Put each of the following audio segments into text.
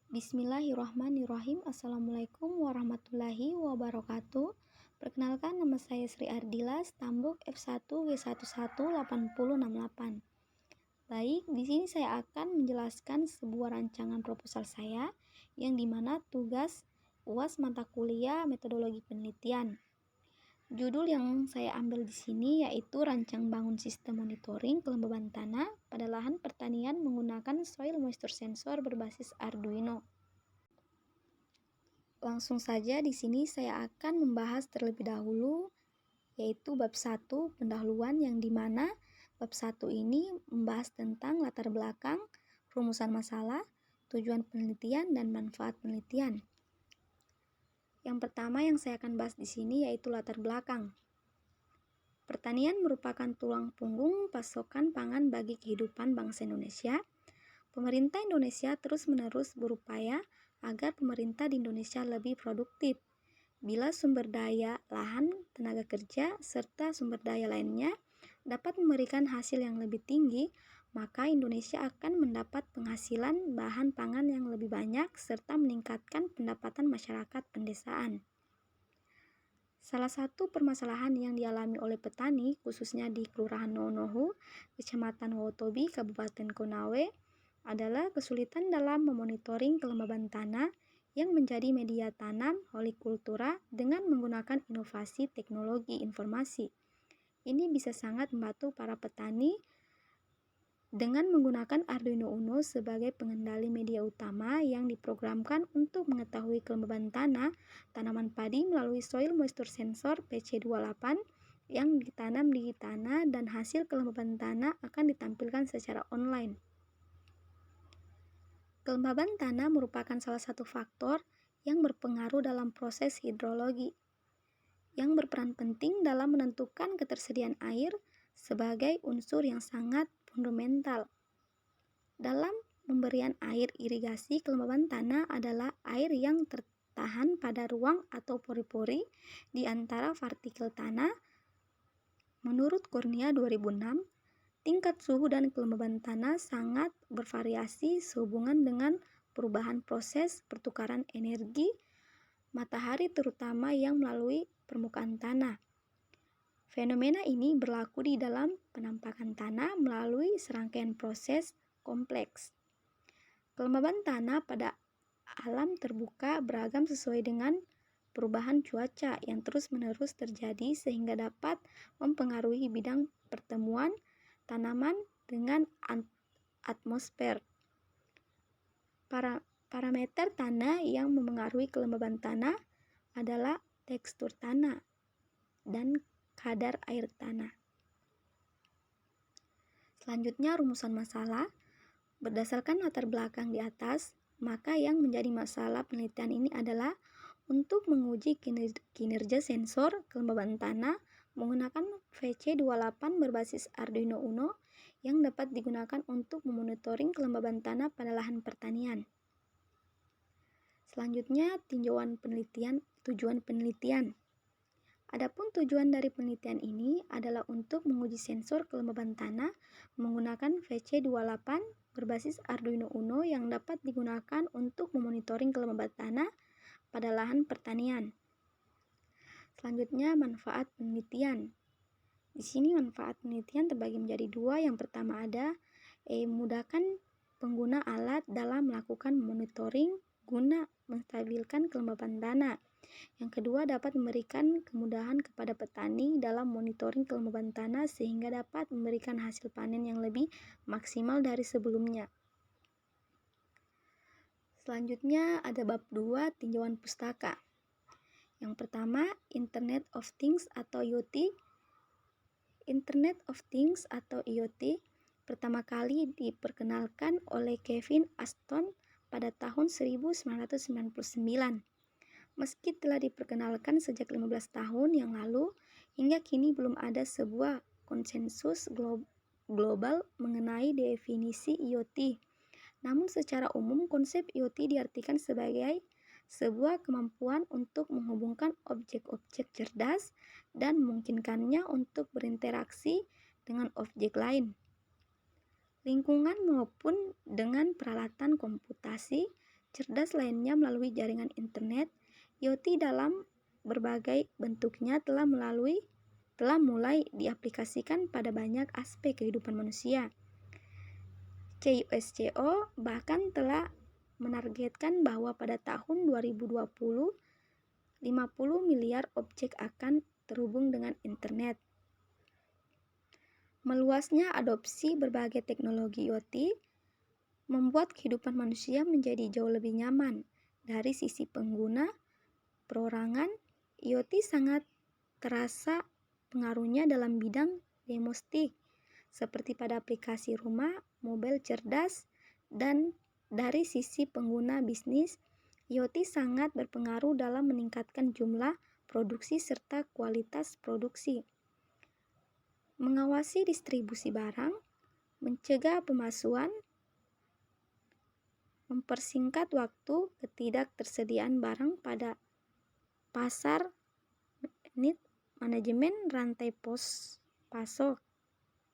Bismillahirrahmanirrahim. Assalamualaikum warahmatullahi wabarakatuh. Perkenalkan, nama saya Sri Ardila, Stambuk F1W118068. Baik, di sini saya akan menjelaskan sebuah rancangan proposal saya yang dimana tugas UAS mata kuliah metodologi penelitian. Judul yang saya ambil di sini yaitu rancang bangun sistem monitoring kelembaban tanah pada lahan pertanian menggunakan soil moisture sensor berbasis Arduino. Langsung saja di sini saya akan membahas terlebih dahulu yaitu bab 1 pendahuluan, yang dimana bab 1 ini membahas tentang latar belakang, rumusan masalah, tujuan penelitian, dan manfaat penelitian. Yang pertama yang saya akan bahas di sini yaitu latar belakang. Pertanian merupakan tulang punggung pasokan pangan bagi kehidupan bangsa Indonesia. Pemerintah Indonesia terus-menerus berupaya agar pemerintah di Indonesia lebih produktif. Bila sumber daya lahan, tenaga kerja, serta sumber daya lainnya dapat memberikan hasil yang lebih tinggi, maka Indonesia akan mendapat penghasilan bahan pangan yang lebih banyak serta meningkatkan pendapatan masyarakat pedesaan. Salah satu permasalahan yang dialami oleh petani, khususnya di Kelurahan Nonohu, Kecamatan Wotobi, Kabupaten Konawe, adalah kesulitan dalam memonitoring kelembaban tanah yang menjadi media tanam hortikultura dengan menggunakan inovasi teknologi informasi. Ini bisa sangat membantu para petani dengan menggunakan Arduino Uno sebagai pengendali media utama yang diprogramkan untuk mengetahui kelembaban tanah tanaman padi melalui soil moisture sensor PC28 yang ditanam di tanah, dan hasil kelembaban tanah akan ditampilkan secara online. Kelembaban tanah merupakan salah satu faktor yang berpengaruh dalam proses hidrologi, yang berperan penting dalam menentukan ketersediaan air sebagai unsur yang sangat fundamental. Dalam pemberian air irigasi, kelembaban tanah adalah air yang tertahan pada ruang atau pori-pori di antara partikel tanah. Menurut Kurnia 2006, tingkat suhu dan kelembaban tanah sangat bervariasi sehubungan dengan perubahan proses pertukaran energi matahari terutama yang melalui permukaan tanah. Fenomena ini berlaku di dalam penampakan tanah melalui serangkaian proses kompleks. Kelembaban tanah pada alam terbuka beragam sesuai dengan perubahan cuaca yang terus-menerus terjadi sehingga dapat mempengaruhi bidang pertemuan tanaman dengan atmosfer. Parameter tanah yang mempengaruhi kelembaban tanah adalah tekstur tanah dan kadar air tanah. Selanjutnya, rumusan masalah. Berdasarkan latar belakang di atas, maka yang menjadi masalah penelitian ini adalah untuk menguji kinerja sensor kelembaban tanah menggunakan VC28 berbasis Arduino Uno yang dapat digunakan untuk memonitoring kelembaban tanah pada lahan pertanian. Selanjutnya, tujuan penelitian. Adapun tujuan dari penelitian ini adalah untuk menguji sensor kelembaban tanah menggunakan VC28 berbasis Arduino Uno yang dapat digunakan untuk memonitoring kelembaban tanah pada lahan pertanian. Selanjutnya, manfaat penelitian. Di sini manfaat penelitian terbagi menjadi dua. Yang pertama ada memudahkan pengguna alat dalam melakukan monitoring guna menstabilkan kelembaban tanah. Yang kedua, dapat memberikan kemudahan kepada petani dalam monitoring kelembaban tanah sehingga dapat memberikan hasil panen yang lebih maksimal dari sebelumnya. Selanjutnya ada bab 2, tinjauan pustaka. Yang pertama, Internet of Things atau IoT. Internet of Things atau IoT pertama kali diperkenalkan oleh Kevin Ashton pada tahun 1999. Meski telah diperkenalkan sejak 15 tahun yang lalu, hingga kini belum ada sebuah konsensus global mengenai definisi IoT. Namun secara umum konsep IoT diartikan sebagai sebuah kemampuan untuk menghubungkan objek-objek cerdas dan memungkinkannya untuk berinteraksi dengan objek lain, lingkungan maupun dengan peralatan komputasi cerdas lainnya melalui jaringan internet, IoT dalam berbagai bentuknya telah mulai diaplikasikan pada banyak aspek kehidupan manusia. CISCO bahkan telah menargetkan bahwa pada tahun 2020, 50 miliar objek akan terhubung dengan internet. Meluasnya adopsi berbagai teknologi IoT membuat kehidupan manusia menjadi jauh lebih nyaman. Dari sisi pengguna, perorangan, IoT sangat terasa pengaruhnya dalam bidang domestik, seperti pada aplikasi rumah, mobil cerdas, dan dari sisi pengguna bisnis, IoT sangat berpengaruh dalam meningkatkan jumlah produksi serta kualitas produksi, mengawasi distribusi barang, mencegah pemalsuan, mempersingkat waktu ketidaktersediaan barang pada pasar, manajemen rantai pasok,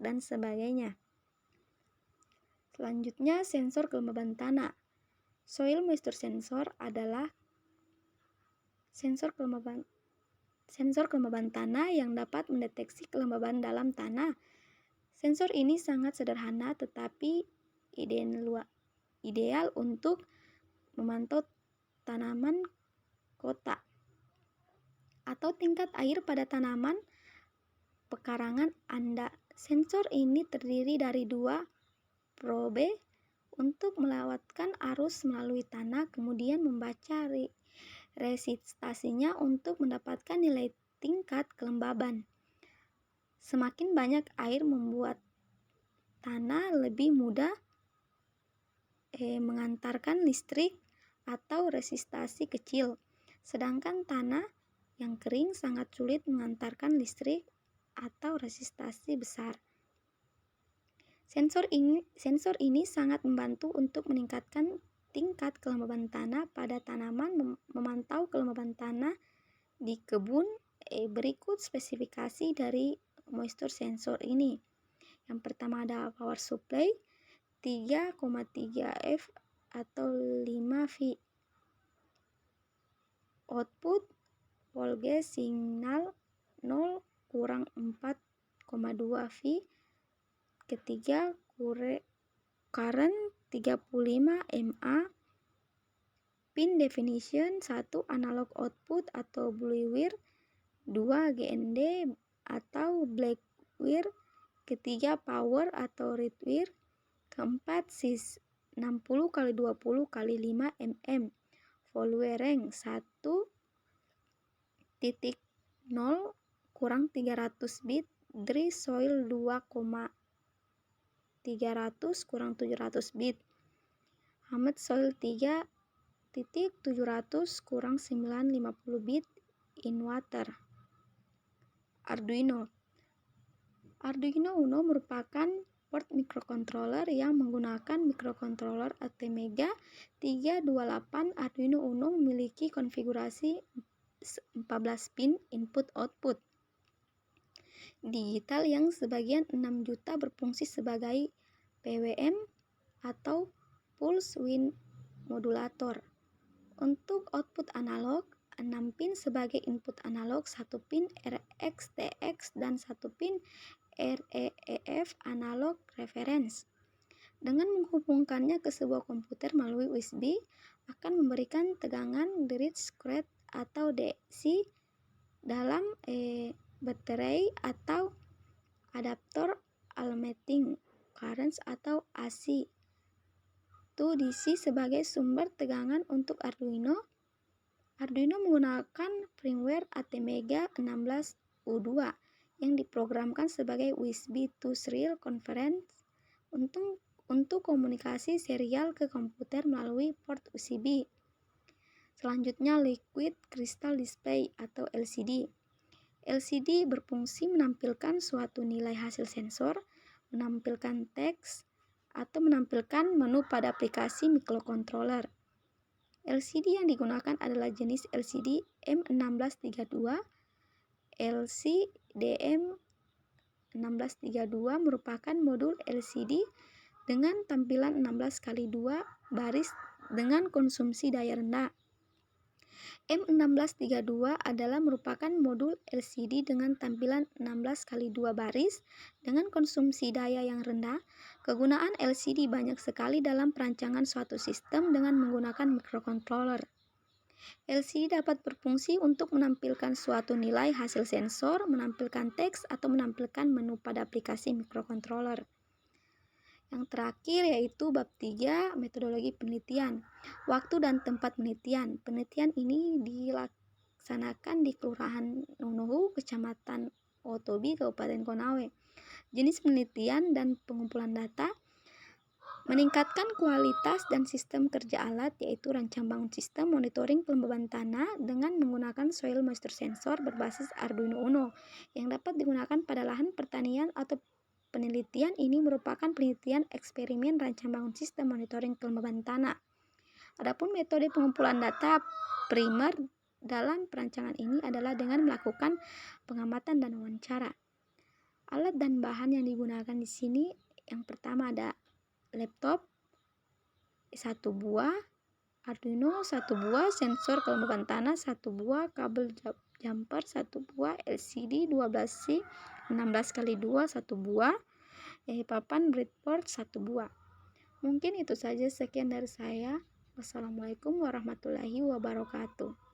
dan sebagainya. Selanjutnya, sensor kelembaban tanah. Soil moisture sensor adalah sensor kelembaban tanah yang dapat mendeteksi kelembaban dalam tanah. Sensor ini sangat sederhana tetapi ideal untuk memantau tanaman kota atau tingkat air pada tanaman pekarangan Anda. Sensor ini terdiri dari dua probe untuk melewatkan arus melalui tanah, kemudian membaca resistasinya untuk mendapatkan nilai tingkat kelembaban. Semakin banyak air membuat tanah lebih mudah mengantarkan listrik atau resistasi kecil, sedangkan tanah yang kering sangat sulit mengantarkan listrik atau resistasi besar. Sensor ini sangat membantu untuk meningkatkan tingkat kelembaban tanah pada tanaman. Memantau kelembaban tanah di kebun. Berikut spesifikasi dari moisture sensor ini. Yang pertama ada power supply 3,3 F atau 5 V. Output voltage signal 0 kurang 4,2 V. Ketiga, current 35 mA. Pin definition 1 analog output atau blue wire, 2 GND atau black wire, ketiga power atau red wire, keempat sis 60 x 20 x 5 mm. Volue range 1.0 kurang 300 bit. Dry soil 2,300 kurang 700 bit. Humid soil 3.700 kurang 950 bit. In water. Arduino Uno merupakan board microcontroller yang menggunakan microcontroller Atmega 328. Arduino Uno memiliki konfigurasi 14 pin input-output digital yang sebagian 6 juta berfungsi sebagai PWM atau pulse width modulator. Untuk output analog, 6 pin sebagai input analog, 1 pin RX-TX dan 1 pin REEF analog reference. Dengan menghubungkannya ke sebuah komputer melalui USB akan memberikan tegangan direct current atau DC dalam baterai atau adaptor alternating current atau AC to DC sebagai sumber tegangan. Untuk Arduino menggunakan firmware Atmega 16U2 yang diprogramkan sebagai USB to serial converter untuk komunikasi serial ke komputer melalui port USB. Selanjutnya liquid crystal display atau LCD. LCD berfungsi menampilkan suatu nilai hasil sensor, menampilkan teks, atau menampilkan menu pada aplikasi microcontroller. LCD yang digunakan adalah jenis LCD M1632. LCD-M1632 merupakan modul LCD dengan tampilan 16x2 baris dengan konsumsi daya rendah. M1632 adalah merupakan modul LCD dengan tampilan 16x2 baris dengan konsumsi daya yang rendah. Kegunaan LCD banyak sekali dalam perancangan suatu sistem dengan menggunakan microcontroller. LCD dapat berfungsi untuk menampilkan suatu nilai hasil sensor, menampilkan teks, atau menampilkan menu pada aplikasi microcontroller. Yang terakhir yaitu bab 3, metodologi penelitian. Waktu dan tempat penelitian. Penelitian ini dilaksanakan di Kelurahan Nunuhu, Kecamatan Otobi, Kabupaten Konawe. Jenis penelitian dan pengumpulan data. Meningkatkan kualitas dan sistem kerja alat, yaitu rancang bangun sistem monitoring kelembaban tanah dengan menggunakan soil moisture sensor berbasis Arduino Uno yang dapat digunakan pada lahan pertanian atau penelitian. Ini merupakan penelitian eksperimen rancang bangun sistem monitoring kelembaban tanah. Adapun metode pengumpulan data primer dalam perancangan ini adalah dengan melakukan pengamatan dan wawancara. Alat dan bahan yang digunakan di sini yang pertama ada laptop 1 buah, Arduino 1 buah, sensor kelembaban tanah 1 buah, kabel jumper 1 buah, LCD 12C 16x2 1 buah, papan breadboard 1 buah. Mungkin itu saja, sekian dari saya. Wassalamualaikum warahmatullahi wabarakatuh.